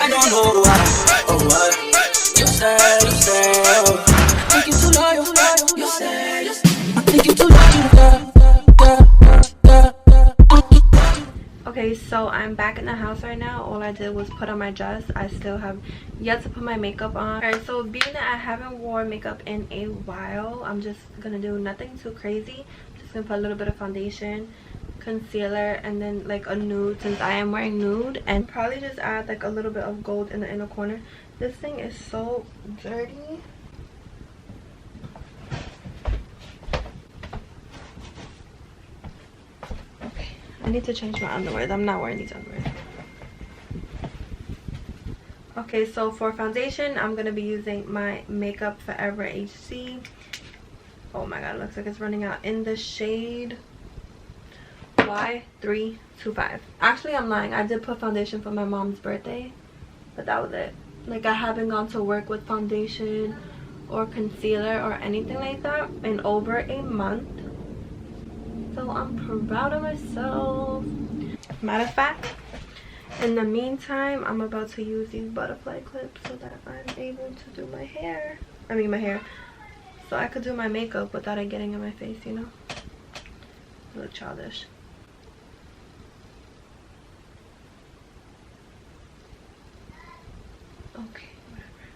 I don't know why. Oh, what? You say, oh. I think you too loyal. You say, I think you too loyal. Okay, so I'm back in the house right now. All I did was put on my dress. I still have yet to put my makeup on. Alright, so being that I haven't worn makeup in a while, I'm just gonna do nothing too crazy. I'm just gonna put a little bit of foundation, concealer, and then like a nude since I am wearing nude, and probably just add like a little bit of gold in the inner corner. This thing is so dirty. Okay, I need to change my underwear. I'm not wearing these underwear. Okay, so for foundation, I'm gonna be using my Makeup Forever HD. Oh my god, it looks like it's running out, in the shade Y325. Actually, I'm lying. I did put foundation for my mom's birthday, but that was it. Like, I haven't gone to work with foundation or concealer or anything like that in over a month. So I'm proud of myself. Matter of fact, in the meantime, I'm about to use these butterfly clips so that I'm able to do my hair. So I could do my makeup without it getting in my face, you know? I look childish. Okay, whatever.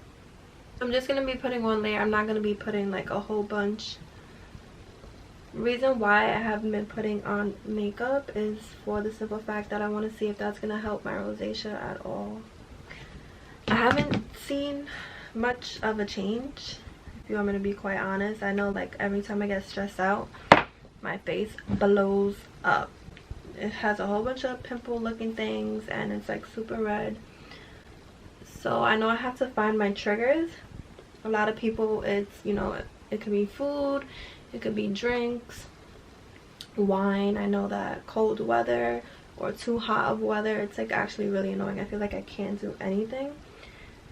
I'm just gonna be putting one layer. I'm not gonna be putting like a whole bunch. Reason why I haven't been putting on makeup is for the simple fact that I want to see if that's gonna help my rosacea at all. I haven't seen much of a change, if you want me to be quite honest. I know like every time I get stressed out, my face blows up. It has a whole bunch of pimple looking things and it's like super red. So I know I have to find my triggers. A lot of people, it's, you know, it could be food, it could be drinks, wine. I know that cold weather or too hot of weather, it's like actually really annoying. I feel like I can't do anything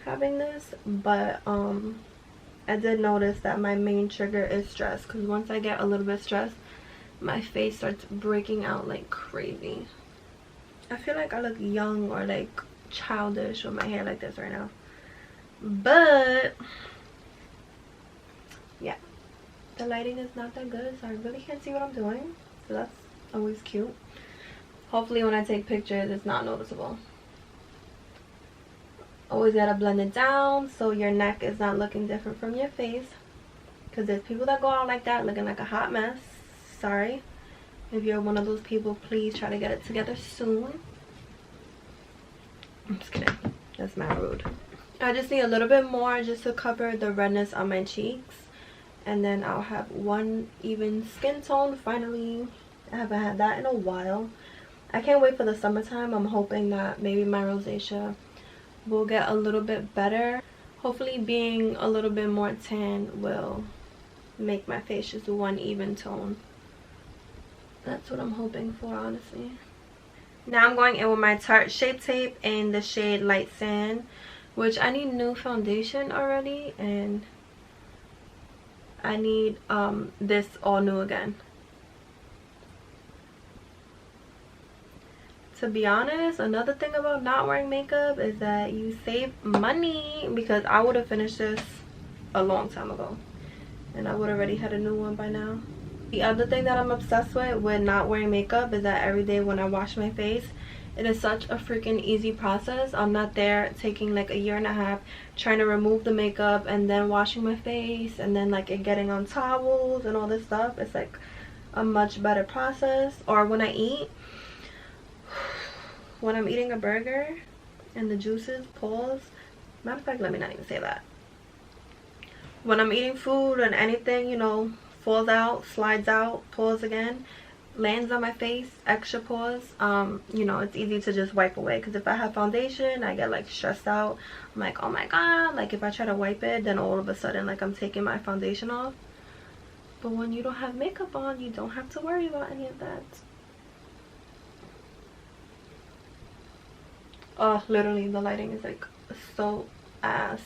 having this. But I did notice that my main trigger is stress, because once I get a little bit stressed, my face starts breaking out like crazy. I feel like I look young or like childish with my hair like this right now, but yeah, the lighting is not that good, so I really can't see what I'm doing, so that's always cute. Hopefully when I take pictures it's not noticeable. Always gotta blend it down so your neck is not looking different from your face, because there's people that go out like that looking like a hot mess. Sorry if you're one of those people. Please try to get it together soon. I'm just kidding, that's mad rude. I just need a little bit more just to cover the redness on my cheeks, and then I'll have one even skin tone finally. I haven't had that in a while. I can't wait for the summertime. I'm hoping that maybe my rosacea will get a little bit better. Hopefully being a little bit more tan will make my face just one even tone. That's what I'm hoping for, honestly. Now I'm going in with my Tarte Shape Tape in the shade Light Sand, which I need new foundation already, and I need this all new again. To be honest, another thing about not wearing makeup is that you save money, because I would have finished this a long time ago and I would have already had a new one by now. The other thing that I'm obsessed with not wearing makeup is that every day when I wash my face, it is such a freaking easy process. I'm not there taking like a year and a half trying to remove the makeup and then washing my face and then like it getting on towels and all this stuff. It's like a much better process. Or when I eat, when I'm eating a burger and the juices pulls, matter of fact, let me not even say that. When I'm eating food and anything, you know, falls out, slides out, pulls again, lands on my face, extra pores, you know, it's easy to just wipe away. Because if I have foundation, I get like stressed out. I'm like, oh my god, like if I try to wipe it, then all of a sudden like I'm taking my foundation off. But when you don't have makeup on, you don't have to worry about any of that. Oh, literally the lighting is like so ass.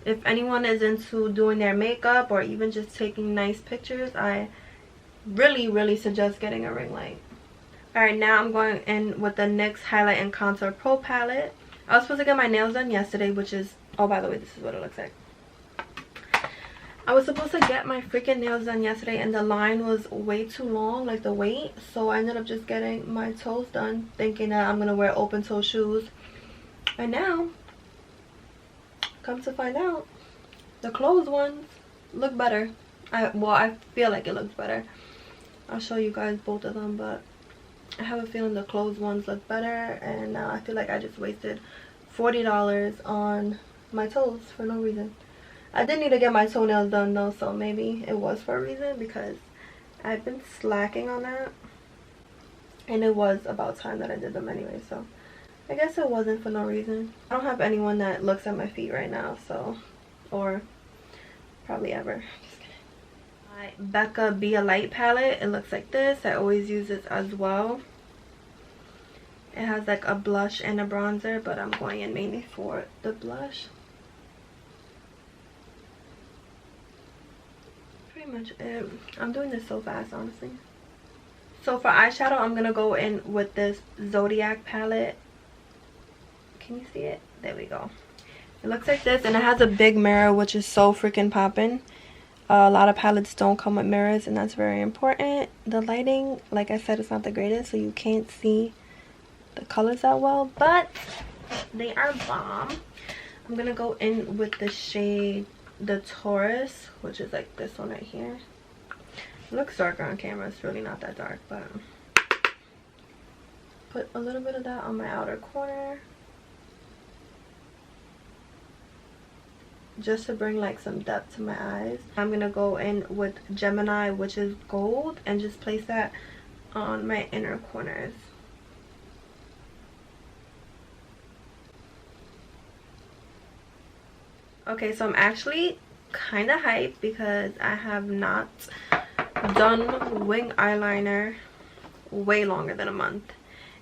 If anyone is into doing their makeup or even just taking nice pictures, I really suggest getting a ring light. Alright, now I'm going in with the NYX Highlight and Contour Pro Palette. I was supposed to get my nails done yesterday, which is, oh, by the way, this is what it looks like. I was supposed to get my freaking nails done yesterday, and the line was way too long, like the wait. So I ended up just getting my toes done, thinking that I'm gonna wear open toe shoes. And now, come to find out, the closed ones look better. I feel like it looks better. I'll show you guys both of them, but I have a feeling the closed ones look better. And now I feel like I just wasted $40 on my toes for no reason. I did need to get my toenails done though, so maybe it was for a reason, because I've been slacking on that, and it was about time that I did them anyway, so I guess it wasn't for no reason. I don't have anyone that looks at my feet right now, so, or probably ever. Just kidding. My Becca Be a Light palette, it looks like this. I always use this as well. It has like a blush and a bronzer, but I'm going in mainly for the blush. Pretty much it. I'm doing this so fast, honestly. So for eyeshadow, I'm gonna go in with this Zodiac palette. Can you see it? There we go. It looks like this, and it has a big mirror, which is so freaking popping. A lot of palettes don't come with mirrors, and that's very important. The lighting, like I said, is not the greatest, so you can't see the colors that well, but they are bomb. I'm gonna go in with the shade the Taurus, which is like this one right here. It looks darker on camera. It's really not that dark, but put a little bit of that on my outer corner just to bring like some depth to my eyes. I'm gonna go in with Gemini, which is gold, and just place that on my inner corners. Okay, so I'm actually kind of hyped because I have not done wing eyeliner way longer than a month,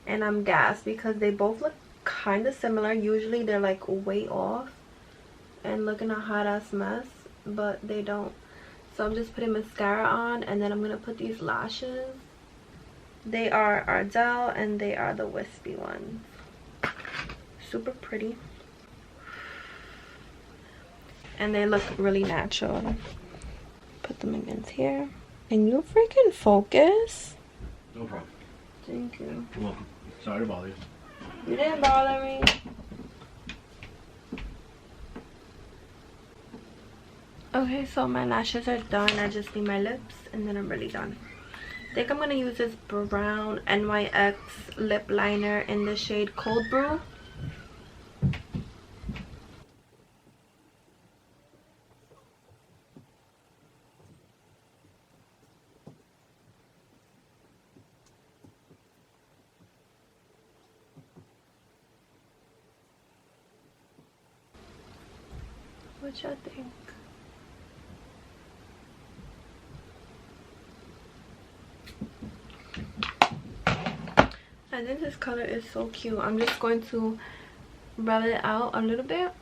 and I'm gassed because they both look kind of similar. Usually they're like way off and looking a hot ass mess, but they don't. So I'm just putting mascara on, and then I'm gonna put these lashes. They are Ardell, and they are the wispy ones. Super pretty. And they look really natural. Put them against here. Can you freaking focus? No problem. Thank you. You're welcome. Sorry to bother you. You didn't bother me. Okay, so my lashes are done. I just need my lips, and then I'm really done. I think I'm gonna use this brown NYX lip liner in the shade Cold Brew. What y'all think? I think this color is so cute. I'm just going to rub it out a little bit.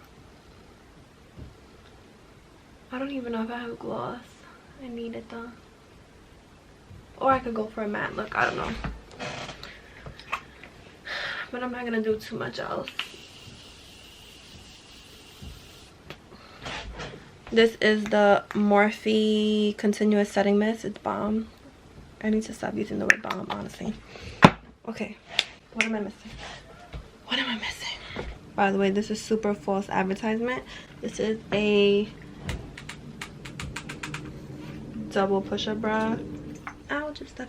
I don't even know if I have gloss. I need it though. Or I could go for a matte look. I don't know. But I'm not gonna do too much else. This is the Morphe Continuous Setting Mist. It's bomb. I need to stop using the word bomb, honestly. Okay, what am I missing? What am I missing? By the way, this is super false advertisement. This is a double push-up bra. Ow, just stuck.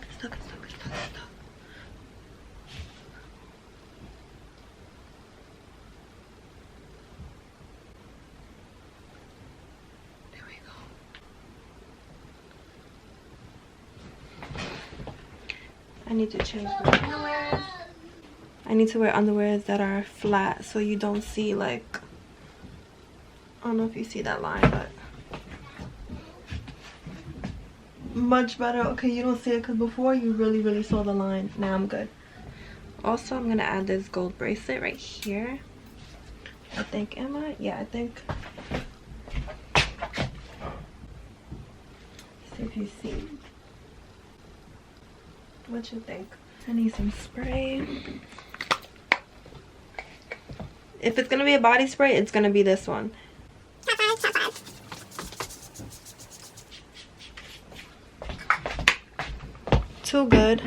I need to change my underwear. I need to wear underwears that are flat so you don't see, like, I don't know if you see that line, but much better. Okay, you don't see it because before you really saw the line. Now I'm good. Also, I'm gonna add this gold bracelet right here. I think, am I? Yeah, I think. See if you see. What you think? I need some spray. If it's gonna be a body spray, it's gonna be this one. Too good.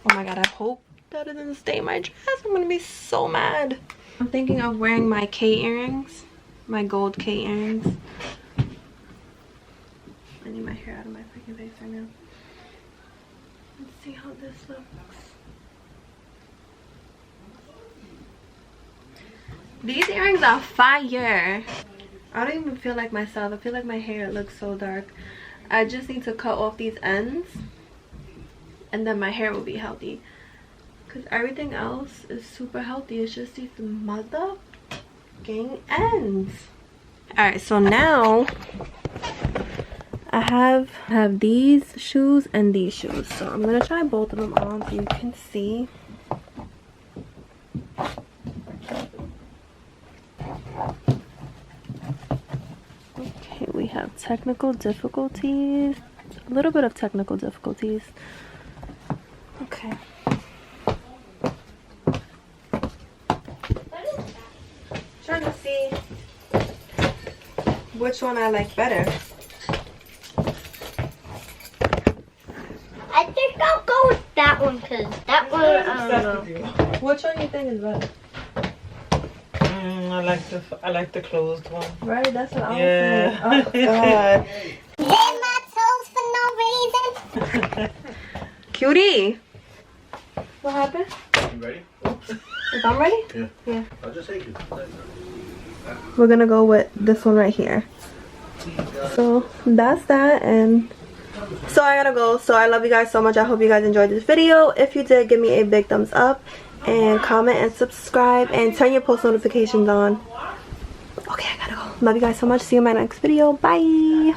Oh my god, I hope that it doesn't stain my dress. I'm gonna be so mad. I'm thinking of wearing my K earrings, my gold K earrings. I need my hair out of my freaking face right now. Let's see how this looks. These earrings are fire. I don't even feel like myself. I feel like my hair looks so dark. I just need to cut off these ends and then my hair will be healthy. Because everything else is super healthy. It's just these mother fucking ends. Alright, so now I have these shoes and these shoes. So I'm going to try both of them on so you can see. Okay, we have technical difficulties. A little bit of technical difficulties. Okay. Trying to see which one I like better. I think I'll go with that one because that one, I don't know. Which one you think is better? I like the closed one. Right, that's what I was Yeah. saying. Oh god. Hit my toes for no reason. Cutie! What happened? You ready? If I'm ready? Yeah. Yeah. I'll just take you. We're gonna go with this one right here. So that's that, and so I gotta go. So I love you guys so much. I hope you guys enjoyed this video. If you did, give me a big thumbs up and comment and subscribe and turn your post notifications on. Okay, I gotta go. Love you guys so much. See you in my next video. Bye.